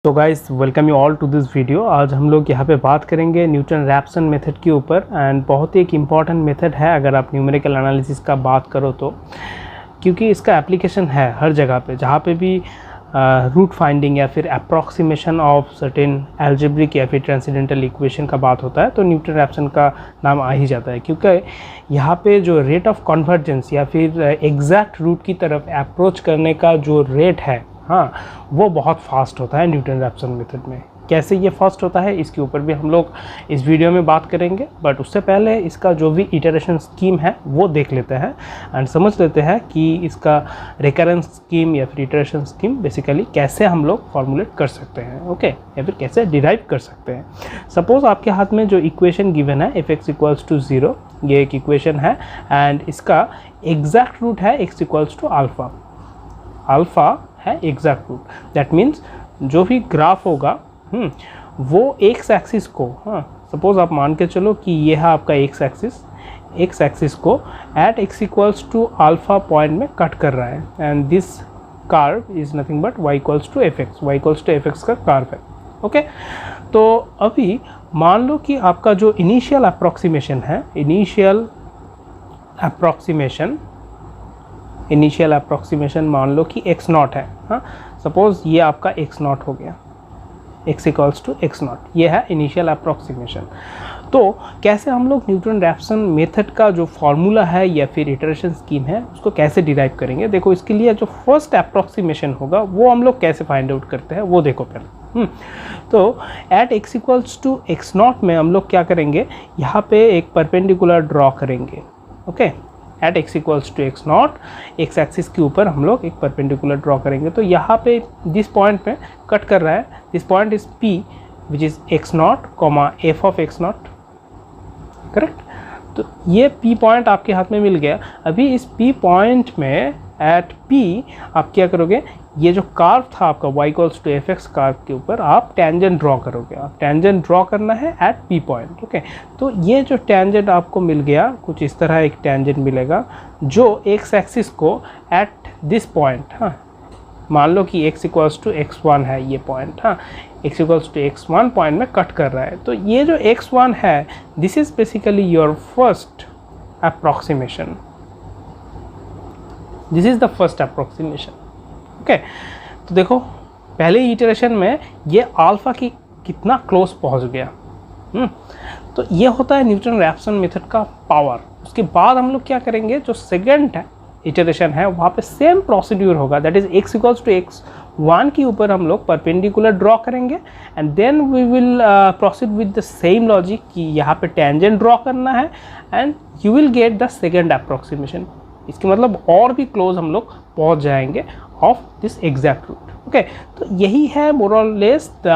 तो guys welcome you all to this video. आज हम लोग यहाँ पे बात करेंगे न्यूटन-रैप्सन मेथड के ऊपर एंड बहुत ही एक इम्पॉर्टेंट मेथड है अगर आप न्यूमेरिकल एनालिसिस का बात करो तो, क्योंकि इसका एप्लीकेशन है हर जगह पे जहाँ पे भी रूट फाइंडिंग या फिर अप्रॉक्सीमेशन ऑफ सर्टेन एल्जेब्रिक या फिर ट्रांसेंडेंटल इक्वेशन का बात होता है तो न्यूटन-रैप्सन का नाम आ ही जाता है, क्योंकि यहाँ पे जो रेट ऑफ कन्वर्जेंस या फिर एग्जैक्ट रूट की तरफ अप्रोच करने का जो रेट है वो बहुत फास्ट होता है न्यूटन-रैप्सन मेथड में। कैसे ये फास्ट होता है इसके ऊपर भी हम लोग इस वीडियो में बात करेंगे, बट उससे पहले इसका जो भी इटरेशन स्कीम है वो देख लेते हैं एंड समझ लेते हैं कि इसका रिकरेंस स्कीम या फिर इटरेशन स्कीम बेसिकली कैसे हम लोग फॉर्मुलेट कर सकते हैं, ओके, या फिर कैसे डिराइव कर सकते हैं। सपोज आपके हाथ में जो इक्वेशन गिवन है f(x=0), ये एक इक्वेशन है एंड इसका एग्जैक्ट रूट है x=α। अल्फ़ा है एग्जैक्ट रूट, दैट मीन्स जो भी ग्राफ होगा वो एक्स एक्सिस को सपोज आप मान के चलो कि ये है आपका एक्स एक्सिस को एट x=α पॉइंट में कट कर रहा है and this curve is nothing but y=fx का कर्व है, ओके। तो अभी मान लो कि आपका जो इनिशियल अप्रॉक्सीमेशन मान लो कि x0 है, सपोज ये आपका x0 हो गया, x=x0, ये है इनिशियल अप्रॉक्सीमेशन। तो कैसे हम लोग न्यूटन-रैप्सन मेथड का जो फार्मूला है या फिर इटरेशन स्कीम है उसको कैसे डिराइव करेंगे, देखो इसके लिए जो फर्स्ट अप्रॉक्सीमेशन होगा वो हम लोग कैसे फाइंड आउट करते हैं वो देखो पहले। तो एट x=x0 में हम लोग क्या करेंगे, यहाँ पे एक परपेंडिकुलर ड्रॉ करेंगे, okay. At x=x0 X axis के ऊपर हम लोग एक परपेंडिकुलर ड्रॉ करेंगे। तो यहाँ पे दिस पॉइंट पे कट कर रहा है, this point is P which is x0, f(x0), correct. तो ये P पॉइंट आपके हाथ में मिल गया। अभी इस P पॉइंट में एट P आप क्या करोगे, ये जो कर्व था आपका y=fx कर्व के ऊपर आप टेंजेंट ड्रॉ करोगे। आप टेंजेंट ड्रॉ करना है एट P पॉइंट, ओके। तो ये जो टेंजेंट आपको मिल गया, कुछ इस तरह एक टेंजेंट मिलेगा जो x एक्सिस को एट दिस पॉइंट, मान लो कि x=x1 है ये पॉइंट, x=x1 पॉइंट में कट कर रहा है। तो ये जो x1 है this is basically your first approximation, this is the first approximation, okay. तो देखो पहले इटरेशन में ये अल्फ़ा की कितना क्लोज पहुंच गया। तो ये होता है न्यूटन-रैप्सन मेथड का पावर। उसके बाद हम लोग क्या करेंगे, जो सेकंड इटरेशन है वहाँ पे सेम प्रोसीड्यूर होगा, दैट इज़ x=x1 के ऊपर हम लोग परपेंडिकुलर ड्रॉ करेंगे and then we will proceed with the same logic कि यहाँ पे टेंजेंट ड्रॉ करना है and you will get the second approximation. इसके मतलब और भी क्लोज हम लोग पहुँच जाएंगे of this exact root, okay. तो यही है मोर और less the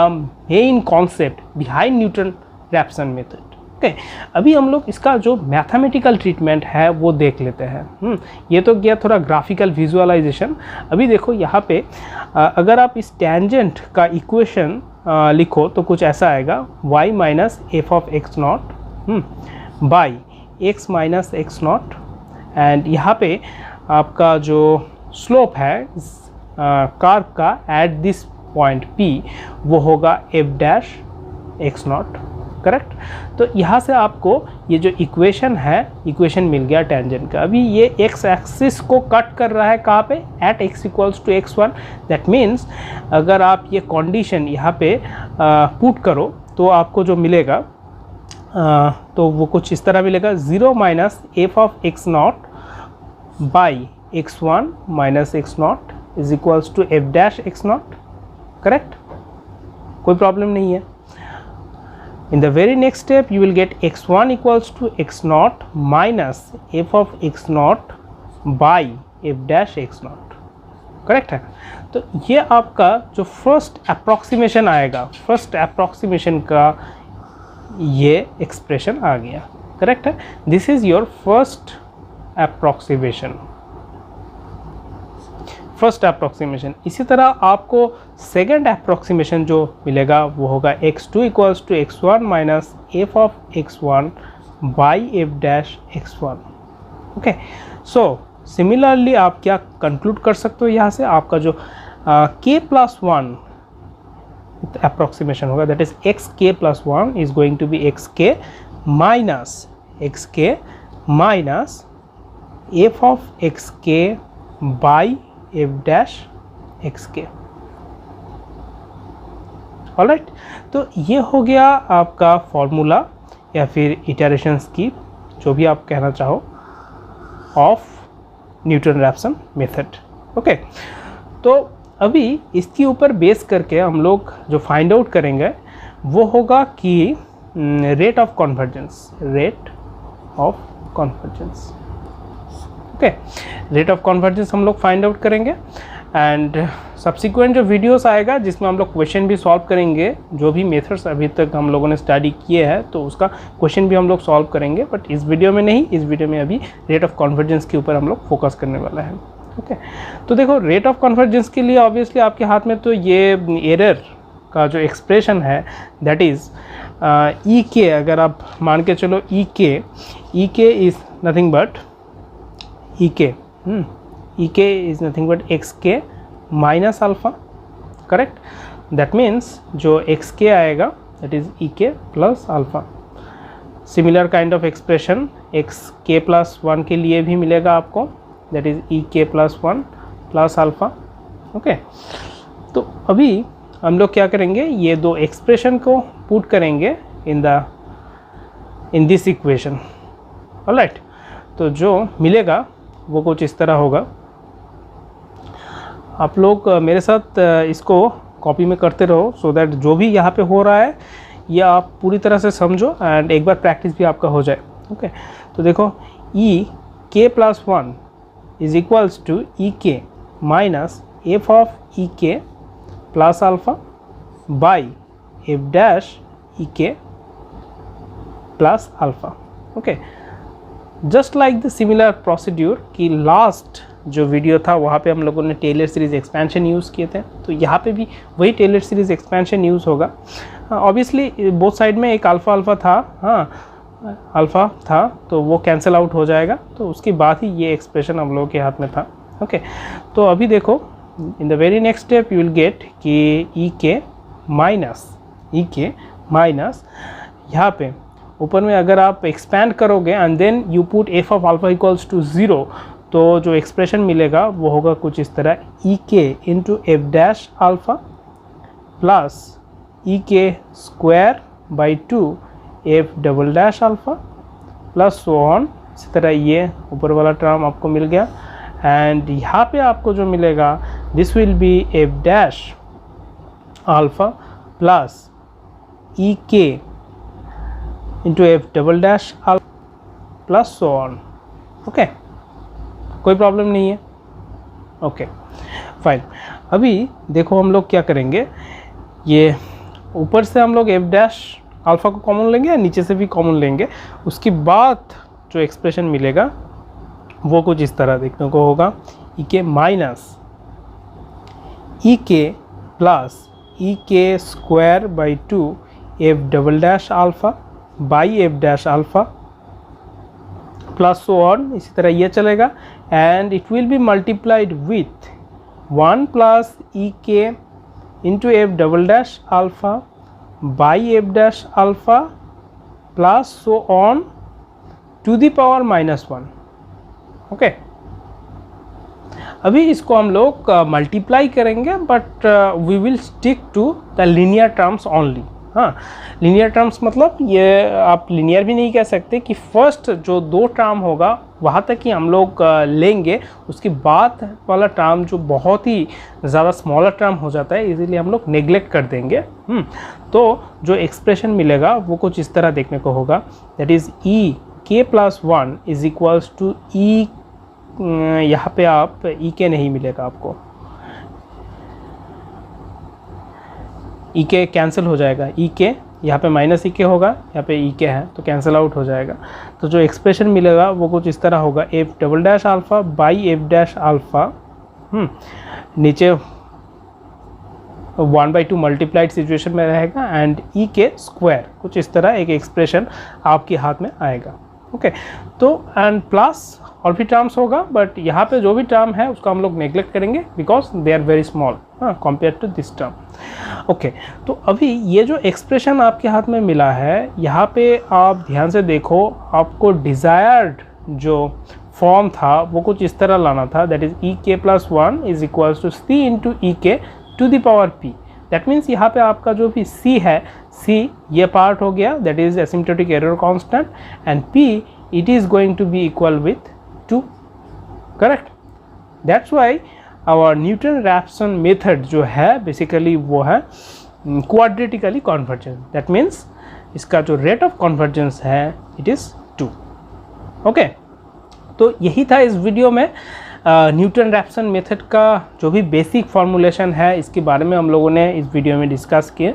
main concept behind Newton Raphson method, okay. अभी हम लोग इसका जो मैथमेटिकल ट्रीटमेंट है वो देख लेते हैं। ये तो गया थोड़ा ग्राफिकल विजुअलाइजेशन। अभी देखो यहाँ पे अगर आप इस टेंजेंट का इक्वेशन लिखो तो कुछ ऐसा आएगा, y-f(x0) बाई x-x0 एंड यहाँ पे आपका जो स्लोप है कर्व का एट दिस पॉइंट P वो होगा f'(x0), करेक्ट। तो यहाँ से आपको ये जो इक्वेशन मिल गया टेंजेंट का। अभी ये x एक्सिस को कट कर रहा है कहाँ पे, एट x=x1, दैट मीन्स अगर आप ये कंडीशन यहाँ पे पुट करो तो आपको जो मिलेगा तो वो कुछ इस तरह मिलेगा, 0 - f(x0) by x1 - x0 is equals to f'(x0), correct, कोई प्रॉब्लम नहीं है। In the very next step you will get x1 equals to x0 minus f(x0) by f'(x0), correct है। तो ये आपका जो फर्स्ट अप्रॉक्सीमेशन आएगा, फर्स्ट अप्रॉक्सीमेशन का ये एक्सप्रेशन आ गया, करेक्ट है। This is your first approximation, इसी तरह आपको सेकंड अप्रॉक्सीमेशन जो मिलेगा वो होगा x2 equals to x1 minus f(x1) by f'(x1), okay. So similarly आप क्या कंक्लूड कर सकते हो यहाँ से, आपका जो k+1 अप्रॉक्सीमेशन होगा, that is x k plus 1 is going to be x k minus F of x k by F dash x k. Alright, तो ये हो गया आपका फॉर्मूला या फिर इटरेशंस की, जो भी आप कहना चाहो, ऑफ न्यूटन-रैप्सन मेथड। ओके, तो अभी इसके ऊपर बेस करके हम लोग जो फाइंड आउट करेंगे वो होगा कि rate of convergence, okay, rate of convergence हम लोग फाइंड आउट करेंगे। एंड सब्सिक्वेंट जो वीडियोस आएगा जिसमें हम लोग क्वेश्चन भी सॉल्व करेंगे, जो भी मेथड्स अभी तक हम लोगों ने स्टडी किए हैं तो उसका क्वेश्चन भी हम लोग सॉल्व करेंगे, बट इस वीडियो में नहीं, इस वीडियो में अभी रेट ऑफ कन्वर्जेंस के ऊपर हम लोग फोकस करने वाला है। ओके, तो देखो रेट ऑफ कन्वर्जेंस के लिए ऑब्वियसली आपके हाथ में तो ये एरर का जो एक्सप्रेशन है दैट इज़ ई के, अगर आप मान के चलो ई के इज़ नथिंग बट ई के is nothing but x k minus alpha, correct. That means जो एक्स के आएगा that is E K plus alpha. Similar kind of expression x k plus 1 के लिए भी मिलेगा आपको, that is E K plus 1 plus alpha. Okay, तो अभी हम लोग क्या करेंगे, ये दो एक्सप्रेशन को पुट करेंगे इन दिस इक्वेशन। ऑलराइट, तो जो मिलेगा वो कुछ इस तरह होगा। आप लोग मेरे साथ इसको कॉपी में करते रहो सो दैट जो भी यहाँ पे हो रहा है ये आप पूरी तरह से समझो एंड एक बार प्रैक्टिस भी आपका हो जाए। ओके, तो देखो E K plus 1 is equals to E K minus F of E K plus alpha by F dash E K plus alpha. Okay, just like the similar procedure कि last जो video था वहाँ पे हम लोगों ने टेलर सीरीज़ एक्सपेंशन यूज़ किए थे, तो यहाँ पे भी वही टेलर सीरीज़ एक्सपेंशन यूज़ होगा। ऑब्वियसली बोथ साइड में एक अल्फ़ा था, हाँ अल्फ़ा था, तो वो कैंसिल आउट हो जाएगा, तो उसके बाद ही ये एक्सप्रेशन हम लोगों के हाथ में था। ओके, तो अभी देखो in the very next step you will gate कि ई के माइनस यहाँ पे ऊपर में अगर आप एक्सपैंड करोगे and then you put f of alpha equals to 0, तो जो एक्सप्रेशन मिलेगा वो होगा कुछ इस तरह, E K into F dash alpha plus E K square by 2 F double dash alpha plus so on. इसी तरह ये ऊपर वाला टर्म आपको मिल गया एंड यहाँ पे आपको जो मिलेगा this will be F dash alpha plus E K into F double dash alpha plus so on. Okay, कोई प्रॉब्लम नहीं है। ओके फाइन, अभी देखो हम लोग क्या करेंगे, ये ऊपर से हम लोग एफ डैश अल्फ़ा को कॉमन लेंगे या नीचे से भी कॉमन लेंगे, उसके बाद जो एक्सप्रेशन मिलेगा वो कुछ इस तरह देखने को होगा, ई K minus E K plus E K square by 2 F double dash alpha by F dash alpha plus so on. इसी तरह ये चलेगा and it will be multiplied with 1 plus E K into F double dash alpha by F dash alpha plus so on to the power -1। Okay, अभी इसको हम लोग multiply करेंगे but we will stick to the linear terms only. हाँ, linear terms मतलब ये आप linear भी नहीं कह सकते कि फर्स्ट जो 2 टर्म होगा वहाँ तक ही हम लोग लेंगे, उसके बाद वाला टर्म जो बहुत ही ज़्यादा स्मॉलर टर्म हो जाता है इसीलिए हम लोग नेग्लेक्ट कर देंगे। तो जो एक्सप्रेशन मिलेगा वो कुछ इस तरह देखने को होगा, that is E K plus 1 is equals to ई, यहाँ पे आप ई के नहीं मिलेगा आपको, ई के कैंसिल हो जाएगा, ई के यहाँ पे माइनस ई के होगा, यहाँ पे ई के है तो कैंसिल आउट हो जाएगा। तो जो एक्सप्रेशन मिलेगा वो कुछ इस तरह होगा, F double dash alpha by F dash alpha, नीचे 1/2 मल्टीप्लाइड सिचुएशन में रहेगा एंड ई के स्क्वायर, कुछ इस तरह एक एक्सप्रेशन आपके हाथ में आएगा। ओके। तो एंड प्लस और भी टर्म्स होगा, बट यहाँ पे जो भी टर्म है उसको हम लोग नेग्लेक्ट करेंगे because they are very small compare to this term. Okay, तो अभी ये जो एक्सप्रेशन आपके हाथ में मिला है, यहाँ पे आप ध्यान से देखो, आपको डिज़ायर्ड जो फॉर्म था वो कुछ इस तरह लाना था, that is E K plus 1 is equals to C into E K to the power P. That means यहाँ पे आपका जो भी सी है, सी ये पार्ट हो गया, that is asymptotic error constant, and p it is going to be equal with 2, correct. That's why our Newton Raphson method जो है बेसिकली वो है क्वाड्रेटिकली कॉन्वर्जेंस। दैट मीन्स इसका जो रेट ऑफ कॉन्वर्जेंस है इट इज़ 2। ओके, तो यही था इस वीडियो में न्यूटन रैप्सन मेथड का जो भी बेसिक फॉर्मूलेशन है इसके बारे में हम लोगों ने इस वीडियो में डिस्कस किए,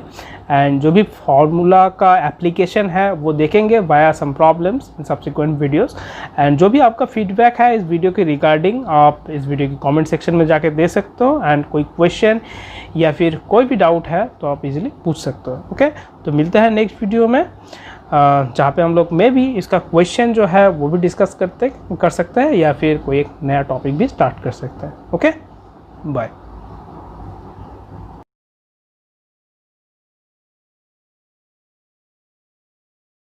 एंड जो भी फार्मूला का एप्लीकेशन है वो देखेंगे via some problems in subsequent videos. And जो भी आपका फीडबैक है इस वीडियो के रिगार्डिंग आप इस वीडियो की कमेंट सेक्शन में जाके दे सकते हो, एंड कोई क्वेश्चन या फिर कोई भी डाउट है तो आप इजीली पूछ सकते हो। ओके, तो मिलते हैं नेक्स्ट वीडियो में जहाँ पे हम लोग में भी इसका क्वेश्चन जो है वो भी डिस्कस कर सकते हैं या फिर कोई एक नया टॉपिक भी स्टार्ट कर सकते हैं। Okay, bye.